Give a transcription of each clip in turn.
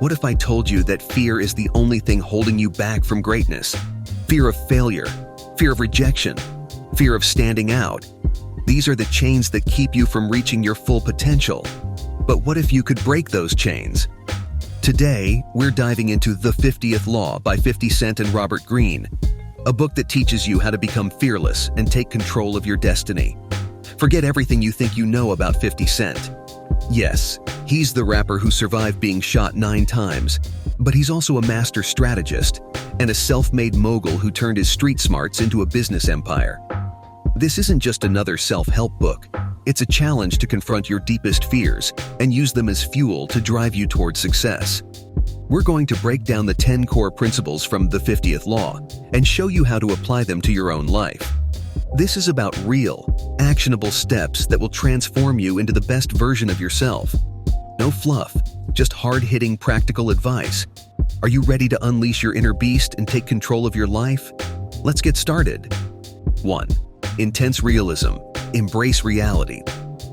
What if I told you that fear is the only thing holding you back from greatness? Fear of failure, fear of rejection, fear of standing out. These are the chains that keep you from reaching your full potential. But what if you could break those chains? Today, we're diving into The 50th Law by 50 Cent and Robert Greene, a book that teaches you how to become fearless and take control of your destiny. Forget everything you think you know about 50 Cent. Yes, he's the rapper who survived being shot 9 times, but he's also a master strategist and a self-made mogul who turned his street smarts into a business empire. This isn't just another self-help book. It's a challenge to confront your deepest fears and use them as fuel to drive you towards success. We're going to break down the 10 core principles from the 50th Law and show you how to apply them to your own life. This is about real, actionable steps that will transform you into the best version of yourself. No fluff, just hard-hitting practical advice. Are you ready to unleash your inner beast and take control of your life? Let's get started. 1. Intense realism. Embrace reality.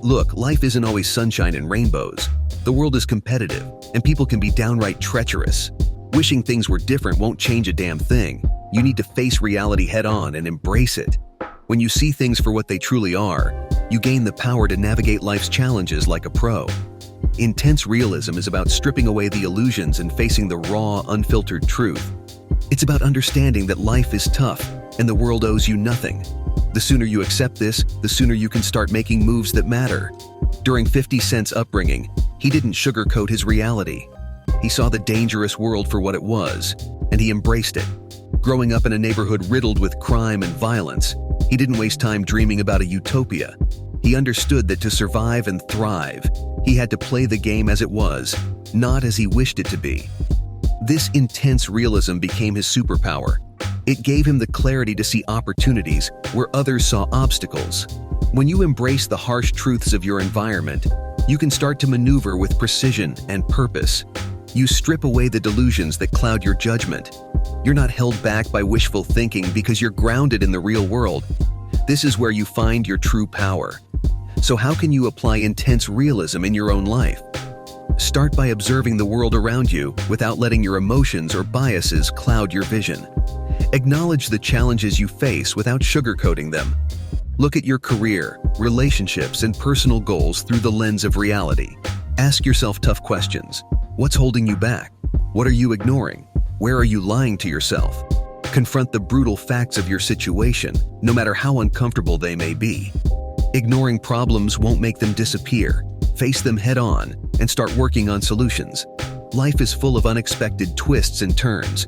Look, life isn't always sunshine and rainbows. The world is competitive, and people can be downright treacherous. Wishing things were different won't change a damn thing. You need to face reality head-on and embrace it. When you see things for what they truly are, you gain the power to navigate life's challenges like a pro. Intense realism is about stripping away the illusions and facing the raw, unfiltered truth. It's about understanding that life is tough and the world owes you nothing. The sooner you accept this, the sooner you can start making moves that matter. During 50 Cent's upbringing, he didn't sugarcoat his reality. He saw the dangerous world for what it was, and he embraced it. Growing up in a neighborhood riddled with crime and violence, he didn't waste time dreaming about a utopia. He understood that to survive and thrive, he had to play the game as it was, not as he wished it to be. This intense realism became his superpower. It gave him the clarity to see opportunities where others saw obstacles. When you embrace the harsh truths of your environment, you can start to maneuver with precision and purpose. You strip away the delusions that cloud your judgment. You're not held back by wishful thinking because you're grounded in the real world. This is where you find your true power. So how can you apply intense realism in your own life? Start by observing the world around you without letting your emotions or biases cloud your vision. Acknowledge the challenges you face without sugarcoating them. Look at your career, relationships, and personal goals through the lens of reality. Ask yourself tough questions. What's holding you back? What are you ignoring? Where are you lying to yourself? Confront the brutal facts of your situation, no matter how uncomfortable they may be. Ignoring problems won't make them disappear. Face them head-on and start working on solutions. Life is full of unexpected twists and turns.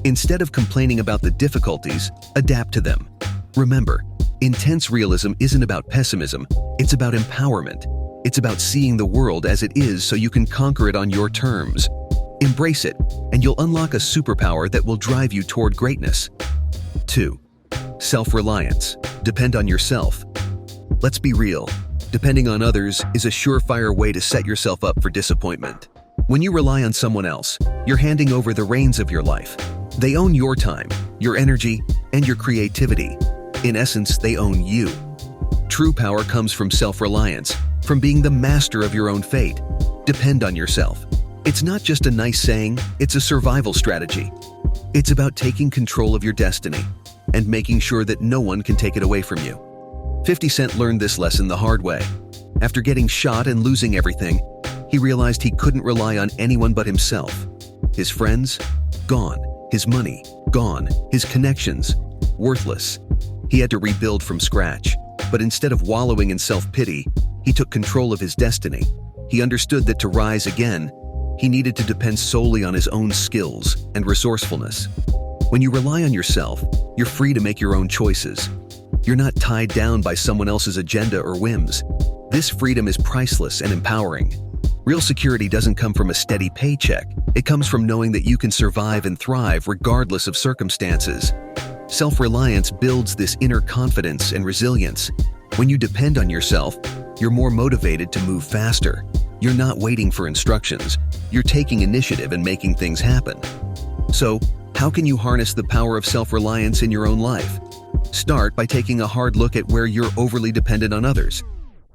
Instead of complaining about the difficulties, adapt to them. Remember, intense realism isn't about pessimism, it's about empowerment. It's about seeing the world as it is so you can conquer it on your terms. Embrace it, and you'll unlock a superpower that will drive you toward greatness. 2. Self-reliance. Depend on yourself. Let's be real. Depending on others is a surefire way to set yourself up for disappointment. When you rely on someone else, you're handing over the reins of your life. They own your time, your energy, and your creativity. In essence, they own you. True power comes from self-reliance, from being the master of your own fate. Depend on yourself. It's not just a nice saying, it's a survival strategy. It's about taking control of your destiny and making sure that no one can take it away from you. 50 Cent learned this lesson the hard way. After getting shot and losing everything, he realized he couldn't rely on anyone but himself. His friends? Gone. His money? Gone. His connections? Worthless. He had to rebuild from scratch. But instead of wallowing in self-pity, he took control of his destiny. He understood that to rise again, he needed to depend solely on his own skills and resourcefulness. When you rely on yourself, you're free to make your own choices. You're not tied down by someone else's agenda or whims. This freedom is priceless and empowering. Real security doesn't come from a steady paycheck. It comes from knowing that you can survive and thrive regardless of circumstances. Self-reliance builds this inner confidence and resilience. When you depend on yourself, you're more motivated to move faster. You're not waiting for instructions. You're taking initiative and making things happen. So, how can you harness the power of self-reliance in your own life? Start by taking a hard look at where you're overly dependent on others.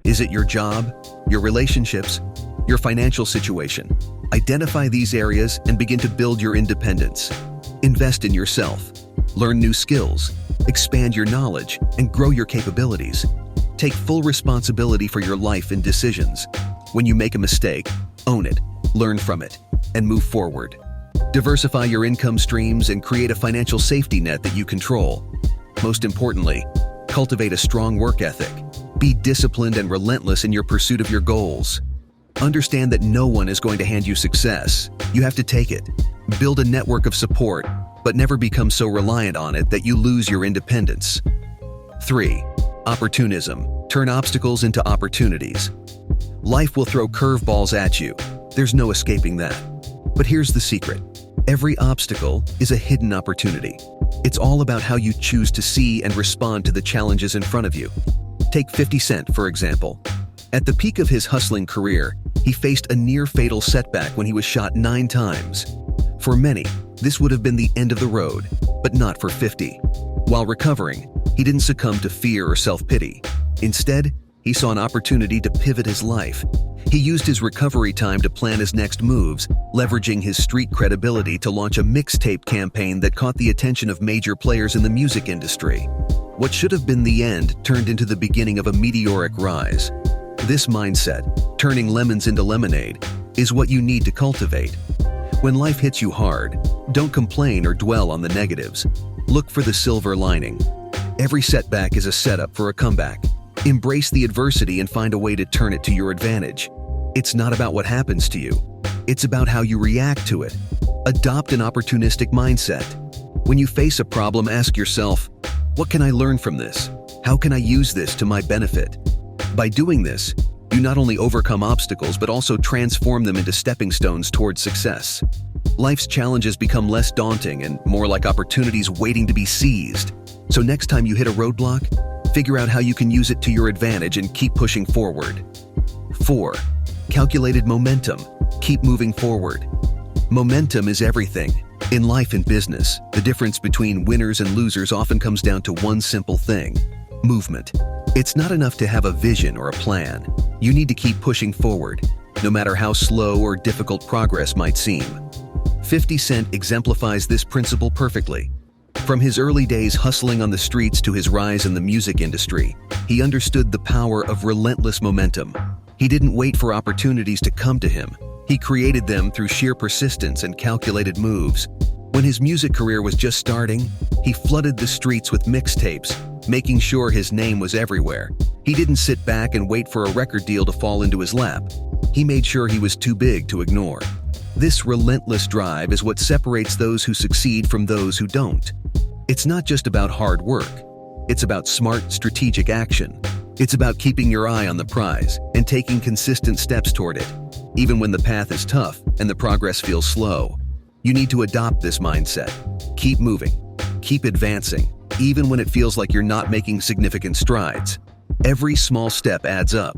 Is it your job, your relationships, your financial situation. Identify these areas and begin to build your independence. Invest in yourself. Learn new skills, expand your knowledge, and grow your capabilities. Take full responsibility for your life and decisions. When you make a mistake, own it, learn from it, and move forward. Diversify your income streams and create a financial safety net that you control. Most importantly, cultivate a strong work ethic. Be disciplined and relentless in your pursuit of your goals. Understand that no one is going to hand you success. You have to take it. Build a network of support, but never become so reliant on it that you lose your independence. 3. Opportunism. Turn obstacles into opportunities. Life will throw curveballs at you. There's no escaping that. But here's the secret. Every obstacle is a hidden opportunity. It's all about how you choose to see and respond to the challenges in front of you. Take 50 Cent, for example. At the peak of his hustling career, he faced a near-fatal setback when he was shot 9 times. For many, this would have been the end of the road, but not for 50. While recovering, he didn't succumb to fear or self-pity. Instead, he saw an opportunity to pivot his life. He used his recovery time to plan his next moves, leveraging his street credibility to launch a mixtape campaign that caught the attention of major players in the music industry. What should have been the end turned into the beginning of a meteoric rise. This mindset, turning lemons into lemonade, is what you need to cultivate. When life hits you hard, don't complain or dwell on the negatives. Look for the silver lining. Every setback is a setup for a comeback. Embrace the adversity and find a way to turn it to your advantage. It's not about what happens to you. It's about how you react to it. Adopt an opportunistic mindset. When you face a problem, ask yourself, what can I learn from this? How can I use this to my benefit? By doing this, you not only overcome obstacles but also transform them into stepping stones towards success. Life's challenges become less daunting and more like opportunities waiting to be seized. So next time you hit a roadblock, figure out how you can use it to your advantage and keep pushing forward. 4. Calculated momentum. Keep moving forward. Momentum is everything. In life and business, the difference between winners and losers often comes down to one simple thing: movement. It's not enough to have a vision or a plan. You need to keep pushing forward, no matter how slow or difficult progress might seem. 50 Cent exemplifies this principle perfectly. From his early days hustling on the streets to his rise in the music industry, he understood the power of relentless momentum. He didn't wait for opportunities to come to him. He created them through sheer persistence and calculated moves. When his music career was just starting, he flooded the streets with mixtapes, making sure his name was everywhere. He didn't sit back and wait for a record deal to fall into his lap. He made sure he was too big to ignore. This relentless drive is what separates those who succeed from those who don't. It's not just about hard work. It's about smart, strategic action. It's about keeping your eye on the prize and taking consistent steps toward it. Even when the path is tough and the progress feels slow, you need to adopt this mindset. Keep moving. Keep advancing, even when it feels like you're not making significant strides. Every small step adds up.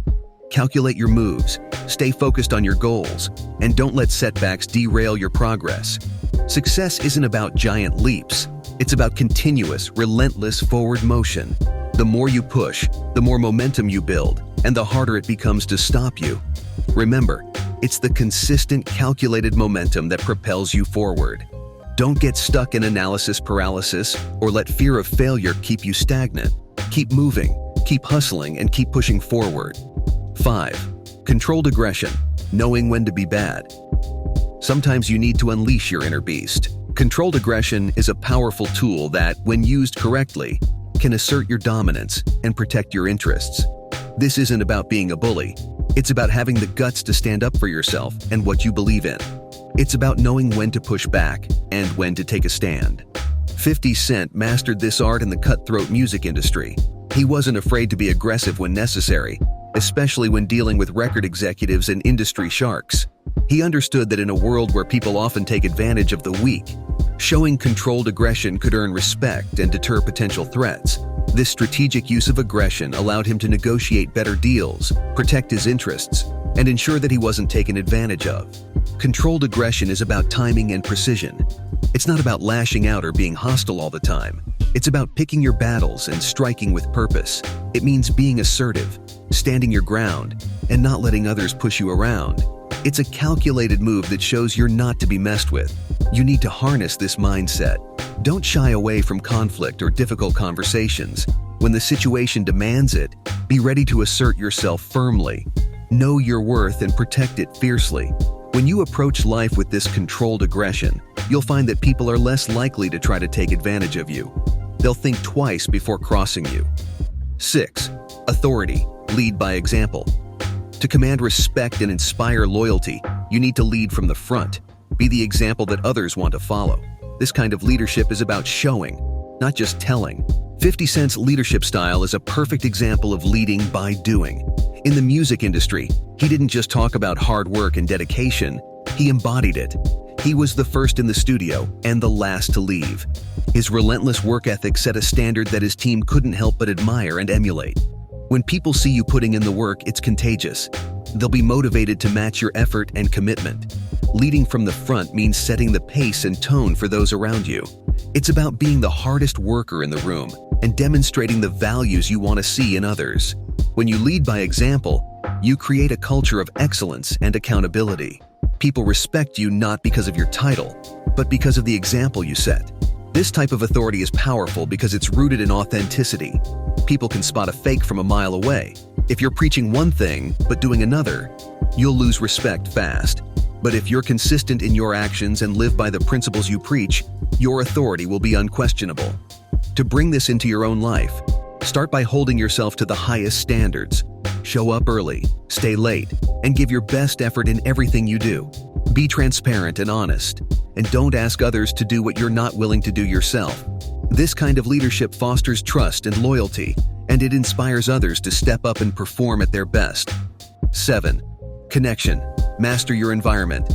Calculate your moves, stay focused on your goals, and don't let setbacks derail your progress. Success isn't about giant leaps. It's about continuous, relentless forward motion. The more you push, the more momentum you build, and the harder it becomes to stop you. Remember, it's the consistent, calculated momentum that propels you forward. Don't get stuck in analysis paralysis or let fear of failure keep you stagnant. Keep moving, keep hustling, and keep pushing forward. 5. Controlled aggression, knowing when to be bad. Sometimes you need to unleash your inner beast. Controlled aggression is a powerful tool that, when used correctly, can assert your dominance and protect your interests. This isn't about being a bully. It's about having the guts to stand up for yourself and what you believe in. It's about knowing when to push back and when to take a stand. 50 Cent mastered this art in the cutthroat music industry. He wasn't afraid to be aggressive when necessary, especially when dealing with record executives and industry sharks. He understood that in a world where people often take advantage of the weak, showing controlled aggression could earn respect and deter potential threats. This strategic use of aggression allowed him to negotiate better deals, protect his interests, and ensure that he wasn't taken advantage of. Controlled aggression is about timing and precision. It's not about lashing out or being hostile all the time. It's about picking your battles and striking with purpose. It means being assertive, standing your ground, and not letting others push you around. It's a calculated move that shows you're not to be messed with. You need to harness this mindset. Don't shy away from conflict or difficult conversations. When the situation demands it, be ready to assert yourself firmly. Know your worth and protect it fiercely. When you approach life with this controlled aggression, you'll find that people are less likely to try to take advantage of you. They'll think twice before crossing you. 6. Authority. Lead by example. To command respect and inspire loyalty, you need to lead from the front. Be the example that others want to follow. This kind of leadership is about showing, not just telling. 50 Cent's leadership style is a perfect example of leading by doing. In the music industry, he didn't just talk about hard work and dedication, he embodied it. He was the first in the studio and the last to leave. His relentless work ethic set a standard that his team couldn't help but admire and emulate. When people see you putting in the work, it's contagious. They'll be motivated to match your effort and commitment. Leading from the front means setting the pace and tone for those around you. It's about being the hardest worker in the room and demonstrating the values you want to see in others. When you lead by example, you create a culture of excellence and accountability. People respect you not because of your title, but because of the example you set. This type of authority is powerful because it's rooted in authenticity. People can spot a fake from a mile away. If you're preaching one thing but doing another, you'll lose respect fast. But if you're consistent in your actions and live by the principles you preach, your authority will be unquestionable. To bring this into your own life, start by holding yourself to the highest standards. Show up early, stay late, and give your best effort in everything you do. Be transparent and honest, and don't ask others to do what you're not willing to do yourself. This kind of leadership fosters trust and loyalty, and it inspires others to step up and perform at their best. 7. Connection. Master your environment.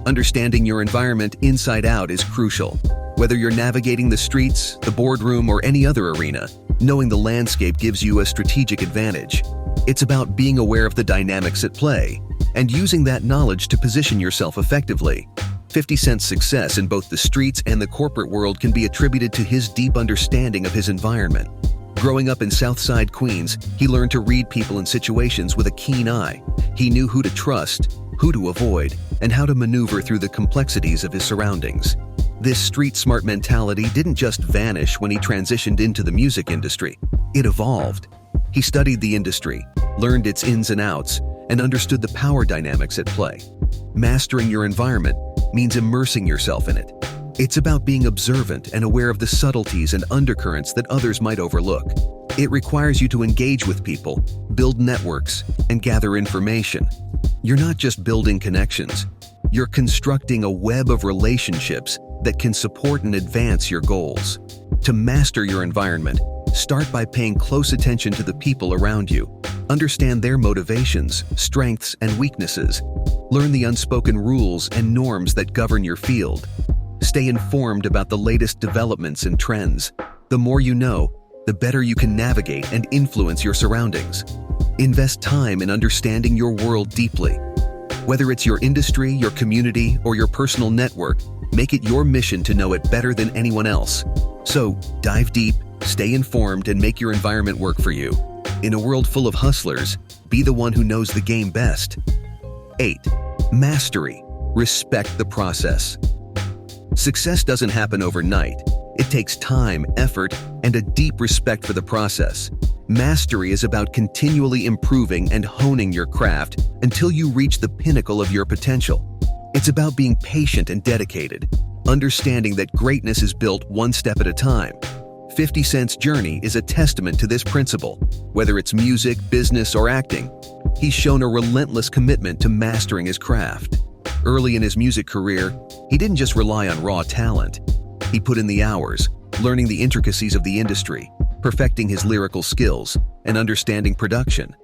Understanding your environment inside out is crucial. Whether you're navigating the streets, the boardroom, or any other arena, knowing the landscape gives you a strategic advantage. It's about being aware of the dynamics at play and using that knowledge to position yourself effectively. 50 Cent's success in both the streets and the corporate world can be attributed to his deep understanding of his environment. Growing up in Southside Queens, he learned to read people and situations with a keen eye. He knew who to trust, who to avoid, and how to maneuver through the complexities of his surroundings. This street-smart mentality didn't just vanish when he transitioned into the music industry. It evolved. He studied the industry, learned its ins and outs, and understood the power dynamics at play. Mastering your environment means immersing yourself in it. It's about being observant and aware of the subtleties and undercurrents that others might overlook. It requires you to engage with people, build networks, and gather information. You're not just building connections. You're constructing a web of relationships that can support and advance your goals. To master your environment, start by paying close attention to the people around you. Understand their motivations, strengths, and weaknesses. Learn the unspoken rules and norms that govern your field. Stay informed about the latest developments and trends. The more you know, the better you can navigate and influence your surroundings. Invest time in understanding your world deeply. Whether it's your industry, your community, or your personal network, make it your mission to know it better than anyone else. So, dive deep, stay informed, and make your environment work for you. In a world full of hustlers, be the one who knows the game best. 8. Mastery. Respect the process. Success doesn't happen overnight. It takes time, effort, and a deep respect for the process. Mastery is about continually improving and honing your craft until you reach the pinnacle of your potential. It's about being patient and dedicated, understanding that greatness is built one step at a time. 50 Cent's journey is a testament to this principle. Whether it's music, business, or acting, he's shown a relentless commitment to mastering his craft. Early in his music career, he didn't just rely on raw talent. He put in the hours, learning the intricacies of the industry, perfecting his lyrical skills, and understanding production.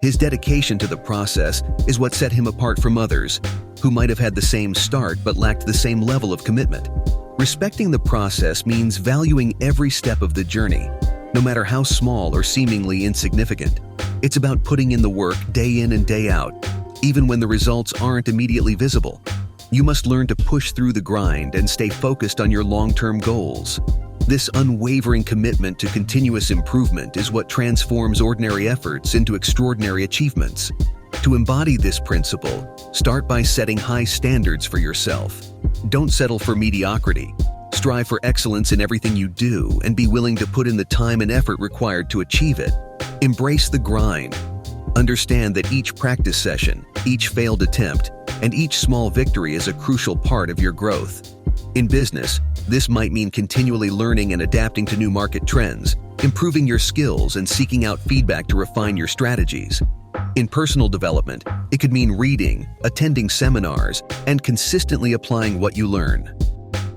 His dedication to the process is what set him apart from others, who might have had the same start but lacked the same level of commitment. Respecting the process means valuing every step of the journey, no matter how small or seemingly insignificant. It's about putting in the work day in and day out, even when the results aren't immediately visible. You must learn to push through the grind and stay focused on your long-term goals. This unwavering commitment to continuous improvement is what transforms ordinary efforts into extraordinary achievements. To embody this principle, start by setting high standards for yourself. Don't settle for mediocrity. Strive for excellence in everything you do and be willing to put in the time and effort required to achieve it. Embrace the grind. Understand that each practice session, each failed attempt, and each small victory is a crucial part of your growth. In business, this might mean continually learning and adapting to new market trends, improving your skills and seeking out feedback to refine your strategies. In personal development, it could mean reading, attending seminars, and consistently applying what you learn.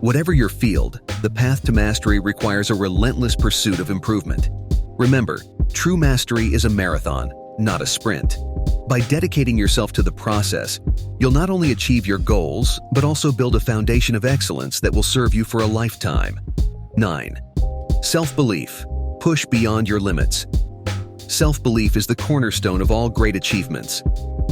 Whatever your field, the path to mastery requires a relentless pursuit of improvement. Remember, true mastery is a marathon, not a sprint. By dedicating yourself to the process, you'll not only achieve your goals, but also build a foundation of excellence that will serve you for a lifetime. 9. Self-belief. Push beyond your limits. Self-belief is the cornerstone of all great achievements.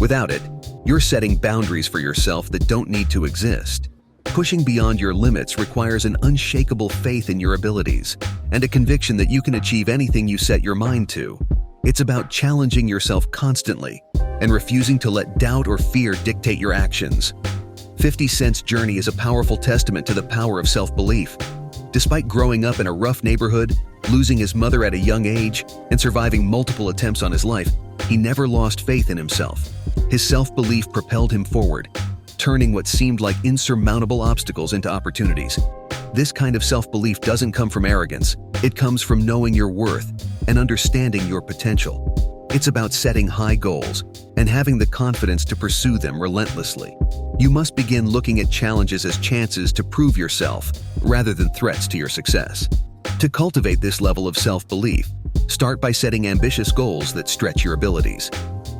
Without it, you're setting boundaries for yourself that don't need to exist. Pushing beyond your limits requires an unshakable faith in your abilities and a conviction that you can achieve anything you set your mind to. It's about challenging yourself constantly and refusing to let doubt or fear dictate your actions. 50 Cent's journey is a powerful testament to the power of self-belief. Despite growing up in a rough neighborhood, losing his mother at a young age, and surviving multiple attempts on his life, he never lost faith in himself. His self-belief propelled him forward, turning what seemed like insurmountable obstacles into opportunities. This kind of self-belief doesn't come from arrogance. It comes from knowing your worth and understanding your potential. It's about setting high goals and having the confidence to pursue them relentlessly. You must begin looking at challenges as chances to prove yourself rather than threats to your success. To cultivate this level of self-belief, start by setting ambitious goals that stretch your abilities.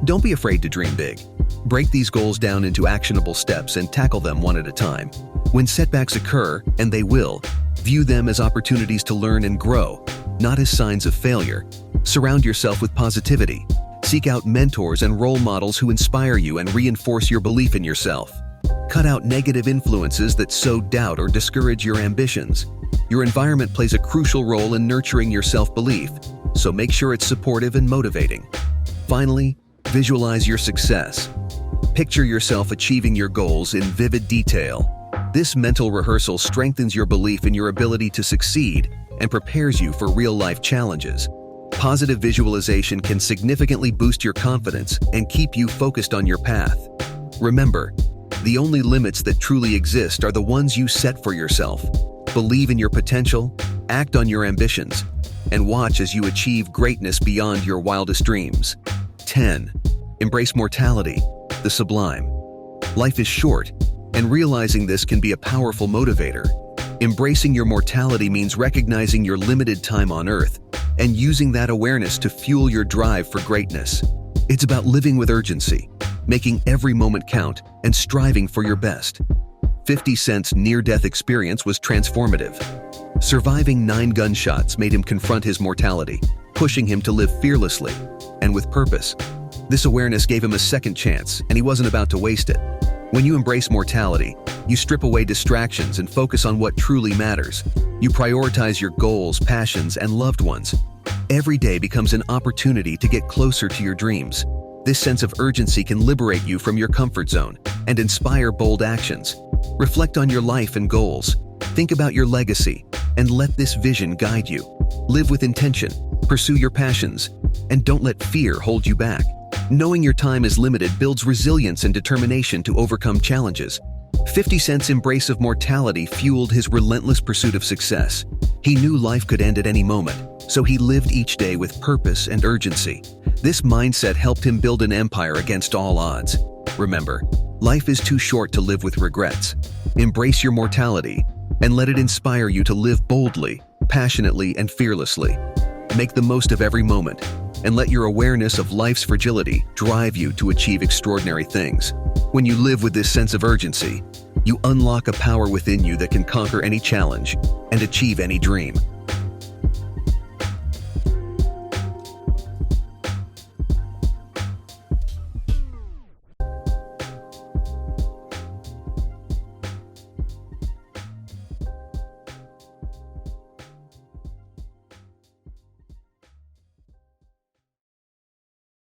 Don't be afraid to dream big. Break these goals down into actionable steps and tackle them one at a time. When setbacks occur, and they will, view them as opportunities to learn and grow, not as signs of failure. Surround yourself with positivity. Seek out mentors and role models who inspire you and reinforce your belief in yourself. Cut out negative influences that sow doubt or discourage your ambitions. Your environment plays a crucial role in nurturing your self-belief, so make sure it's supportive and motivating. Finally, visualize your success. Picture yourself achieving your goals in vivid detail. This mental rehearsal strengthens your belief in your ability to succeed and prepares you for real-life challenges. Positive visualization can significantly boost your confidence and keep you focused on your path. Remember, the only limits that truly exist are the ones you set for yourself. Believe in your potential, act on your ambitions, and watch as you achieve greatness beyond your wildest dreams. 10. Embrace mortality, the sublime. Life is short, and realizing this can be a powerful motivator. Embracing your mortality means recognizing your limited time on Earth and using that awareness to fuel your drive for greatness. It's about living with urgency, making every moment count, and striving for your best. 50 Cent's near-death experience was transformative. Surviving 9 gunshots made him confront his mortality, pushing him to live fearlessly and with purpose. This awareness gave him a second chance, and he wasn't about to waste it. When you embrace mortality, you strip away distractions and focus on what truly matters. You prioritize your goals, passions, and loved ones. Every day becomes an opportunity to get closer to your dreams. This sense of urgency can liberate you from your comfort zone and inspire bold actions. Reflect on your life and goals. Think about your legacy and let this vision guide you. Live with intention, pursue your passions, and don't let fear hold you back. Knowing your time is limited builds resilience and determination to overcome challenges. 50 Cent's embrace of mortality fueled his relentless pursuit of success. He knew life could end at any moment, so he lived each day with purpose and urgency. This mindset helped him build an empire against all odds. Remember, life is too short to live with regrets. Embrace your mortality and let it inspire you to live boldly, passionately, and fearlessly. Make the most of every moment and let your awareness of life's fragility drive you to achieve extraordinary things. When you live with this sense of urgency, you unlock a power within you that can conquer any challenge and achieve any dream.